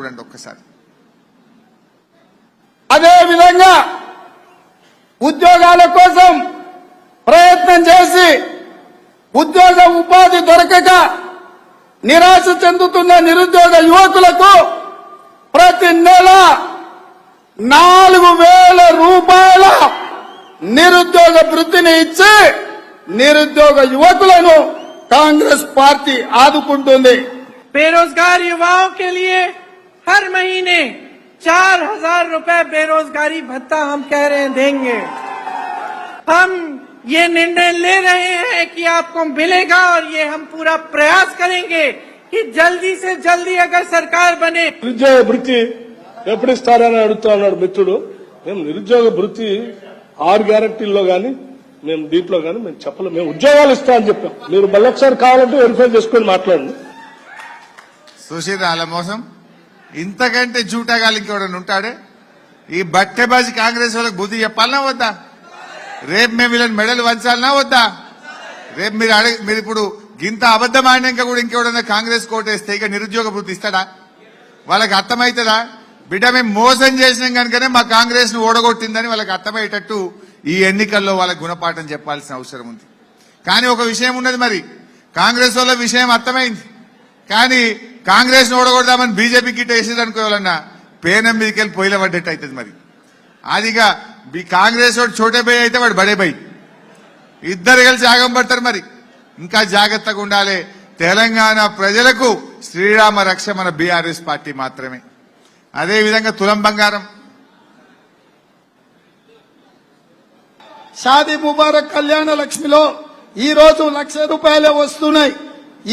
చూడండి ఒక్కసారి. అదే విధంగా ఉద్యోగాల కోసం ప్రయత్నం చేసి ఉద్యోగ ఉపాధి దొరకక నిరాశ చెందుతున్న నిరుద్యోగ యువకులకు ప్రతి నెల 4,000 రూపాయల నిరుద్యోగ వృత్తిని ఇచ్చి నిరుద్యోగ యువకులను कांग्रेस पार्टी आदुకుంటుంది। बेरोजगार युवाओं के लिए हर महीने 4,000 रुपए बेरोजगारी भत्ता हम कह रहे हैं देंगे। हम ये निर्णय ले रहे हैं कि आपको मिलेगा और ये हम पूरा प्रयास करेंगे कि जल्दी से जल्दी अगर सरकार बने। నిరుద్యోగ వృత్తి ఎప్పుడు ఇస్తారని అడుగుతున్నాడు మిత్రుడు। మేము నిరుద్యోగ వృత్తి 6 గ్యారెంటీల్లో గానీ మేము దీంట్లో కానీ మేము చెప్పలేము, మేము ఉద్యోగాలు ఇస్తామని చెప్పాం। మీరు మళ్ళొకసారి కావాలంటే వెరిఫై చేసుకొని మాట్లాడండి। సుశీరాల మోసం ఇంతకంటే జూటాగాలి ఇంకెవడన్నా ఉంటాడే? ఈ బట్టెబాజీ కాంగ్రెస్ వాళ్ళకి బుద్ధి చెప్పాలనా వద్దా? రేపు మేము వీళ్ళని మెడలు వంచాలనా వద్దా? రేపు మీరు ఇప్పుడు గింత అబద్ధం ఆడినాక కూడా ఇంకెవడన్నా కాంగ్రెస్ కోటేస్తే ఇక నిరుద్యోగ వృత్తి ఇస్తాడా? వాళ్ళకి అర్థమవుతుందా? బిడ్డ మేము మోసం చేసినాం కనుకనే మా కాంగ్రెస్ ను ఓడగొట్టిందని వాళ్ళకి అర్థమయ్యేటట్టు ఈ ఎన్నికల్లో వాళ్ళకి గుణపాఠం చెప్పాల్సిన అవసరం ఉంది। కానీ ఒక విషయం ఉన్నది, మరి కాంగ్రెస్ వాళ్ళ విషయం అర్థమైంది, కానీ కాంగ్రెస్ ను ఓడగొడదామని బీజేపీ గిట్ట వేసేది అనుకోవాలన్నా పేనం మీదకి వెళ్ళి పొయ్యిల పడ్డట్టు అవుతుంది। మరి అదిగా కాంగ్రెస్ వాడు చోటే బై అయితే వాడు బడే బై, ఇద్దరు కలిసి ఆగం పడతారు। మరి ఇంకా జాగ్రత్తగా ఉండాలి। తెలంగాణ ప్రజలకు శ్రీరామ రక్ష మన బీఆర్ఎస్ పార్టీ మాత్రమే। అదేవిధంగా తులం బంగారం, షాదీ ముబారక్ కళ్యాణ లక్ష్మిలో ఈ రోజు 1,00,000 రూపాయలే వస్తున్నాయి।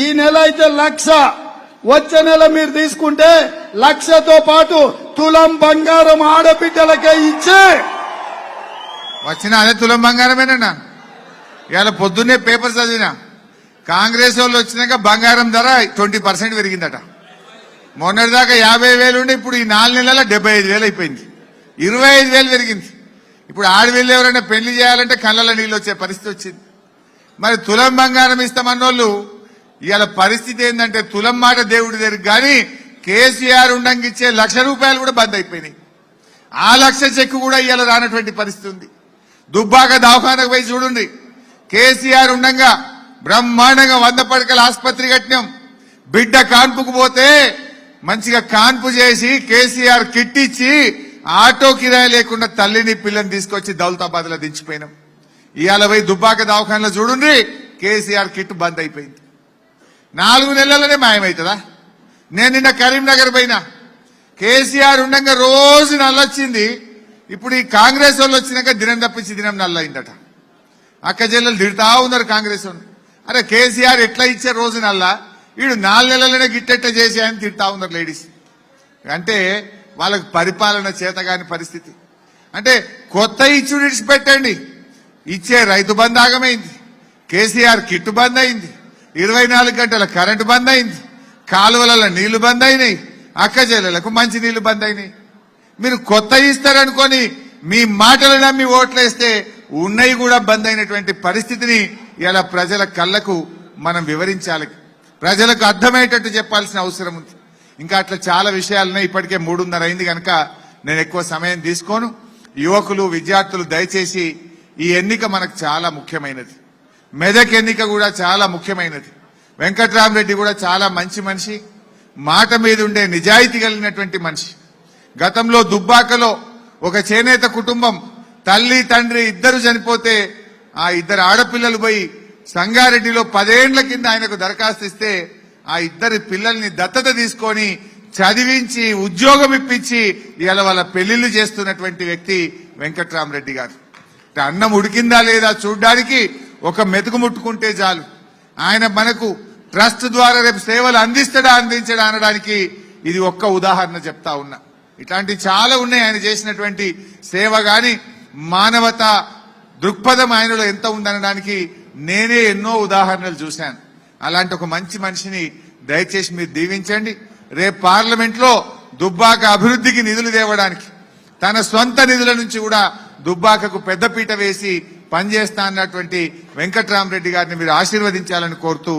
ఈ నెల అయితే 1,00,000, వచ్చే నెల మీరు తీసుకుంటే 1,00,000తో పాటు తులం బంగారం ఆడబిడ్డలకే ఇచ్చే వచ్చిన అదే తులం బంగారమేనన్నా। ఇవాళ పొద్దున్నే పేపర్ చదివినా, కాంగ్రెస్ వాళ్ళు వచ్చినాక బంగారం ధర 20% పెరిగిందట। మొన్నటిదాకా 50,000 ఉండే ఇప్పుడు ఈ 4 నెలల 75,000 అయిపోయింది, 25,000 పెరిగింది। ఇప్పుడు ఆడవిళ్ళు ఎవరైనా పెళ్లి చేయాలంటే కళ్ళలో నీళ్ళు వచ్చే పరిస్థితి వచ్చింది। మరి తులం బంగారం ఇస్తామన్నోళ్ళు ఇవాళ పరిస్థితి ఏంటంటే తులం మాట దేవుడి దగ్గర కానీ కేసీఆర్ ఉండంగిచ్చే 1,00,000 రూపాయలు కూడా బంద్ అయిపోయినాయి। ఆ 1,00,000 చెక్కు కూడా ఇవాళ రానటువంటి పరిస్థితి ఉంది। దుబ్బాక దవాఖానకు పోయి చూడండి, కేసీఆర్ ఉండంగా బ్రహ్మాండంగా 100 పడకల ఆసుపత్రి కట్టినాం। బిడ్డ కాన్పుకు పోతే మంచిగా కాన్పు చేసి కేసీఆర్ కిట్ ఇచ్చి ఆటో కిరాయి లేకుండా తల్లిని పిల్లని తీసుకొచ్చి దౌలతాబాద్ లో దించిపోయినాం। ఇవాళ పోయి దుబ్బాక దవాఖానలో చూడండి, కేసీఆర్ కిట్ బంద్ అయిపోయింది। 4 నెలలనే మాయమవుతుందా? నేను నిన్న కరీంనగర్ పోయినా, కేసీఆర్ ఉండగా రోజు నల్లొచ్చింది, ఇప్పుడు ఈ కాంగ్రెస్ వాళ్ళు వచ్చినాక దినం తప్పించి దినం నల్లయిందట। అక్క చెల్లెలు తిడతా ఉన్నారు కాంగ్రెస్ వాళ్ళు, అరే కేసీఆర్ ఎట్లా ఇచ్చే రోజు నల్లా, వీడు 4 నెలలనే గిట్టెట్ట చేసి అని తిడతా ఉన్నారు లేడీస్। అంటే వాళ్ళకు పరిపాలన చేతగాని పరిస్థితి। అంటే కొత్త ఇచ్చుడు ఇడిచిపెట్టండి, ఇచ్చే రైతు బంద్ ఆగమైంది, కేసీఆర్ కిట్టు బంద్ అయింది, 24 గంటల కరెంటు బంద్ అయింది, కాలువలలో నీళ్లు బంద్ అయినాయి, అక్క చెల్లెలకు మంచి నీళ్లు బంద్ అయినాయి। మీరు కొత్త ఇస్తారనుకొని మీ మాటలు నమ్మి ఓట్లేస్తే ఉన్నవి కూడా బంద్ అయినటువంటి పరిస్థితిని ఇలా ప్రజల కళ్లకు మనం వివరించాలి, ప్రజలకు అర్థమయ్యేటట్టు చెప్పాల్సిన అవసరం ఉంది। ఇంకా అట్లా చాలా విషయాలున్నాయి, ఇప్పటికే 3:30 అయింది కనుక నేను ఎక్కువ సమయం తీసుకోను। యువకులు విద్యార్థులు దయచేసి ఈ ఎన్నిక మనకు చాలా ముఖ్యమైనది, మెదక్ ఎన్నిక కూడా చాలా ముఖ్యమైనది। వెంకట్రామరెడ్డి కూడా చాలా మంచి మనిషి, మాట మీద ఉండే నిజాయితీ కలిగినటువంటి మనిషి। గతంలో దుబ్బాకలో ఒక చేనేత కుటుంబం తల్లి తండ్రి ఇద్దరు చనిపోతే ఆ 2 ఆడపిల్లలు పోయి సంగారెడ్డిలో 10 ఏండ్ల కింద ఆయనకు దరఖాస్తు ఇస్తే ఆ 2 పిల్లల్ని దత్తత తీసుకొని చదివించి ఉద్యోగం ఇప్పించి ఇవాళ వాళ్ళ పెళ్లిళ్లు చేస్తున్నటువంటి వ్యక్తి వెంకట్రామరెడ్డి గారు। అన్నం ఉడికిందా లేదా చూడ్డానికి ఒక మెతుకు ముట్టుకుంటే చాలు, ఆయన మనకు ట్రస్ట్ ద్వారా రేపు సేవలు అందించడా అనడానికి ఇది ఒక్క ఉదాహరణ చెప్తా ఉన్నా। ఇట్లాంటి చాలా ఉన్నాయి ఆయన చేసినటువంటి సేవ గాని, మానవత దృక్పథం ఆయనలో ఎంత ఉందనడానికి నేనే ఎన్నో ఉదాహరణలు చూశాను। అలాంటి ఒక మంచి మనిషిని దయచేసి మీరు దీవించండి। రేపు పార్లమెంట్ లో దుబ్బాక అభివృద్ధికి నిధులు తేవడానికి తన సొంత నిధుల నుంచి కూడా దుబ్బాకకు పెద్దపీట వేసి పనిచేస్తా అన్నటువంటి వెంకట్రామరెడ్డి గారిని మీరు ఆశీర్వదించాలని కోరుతూ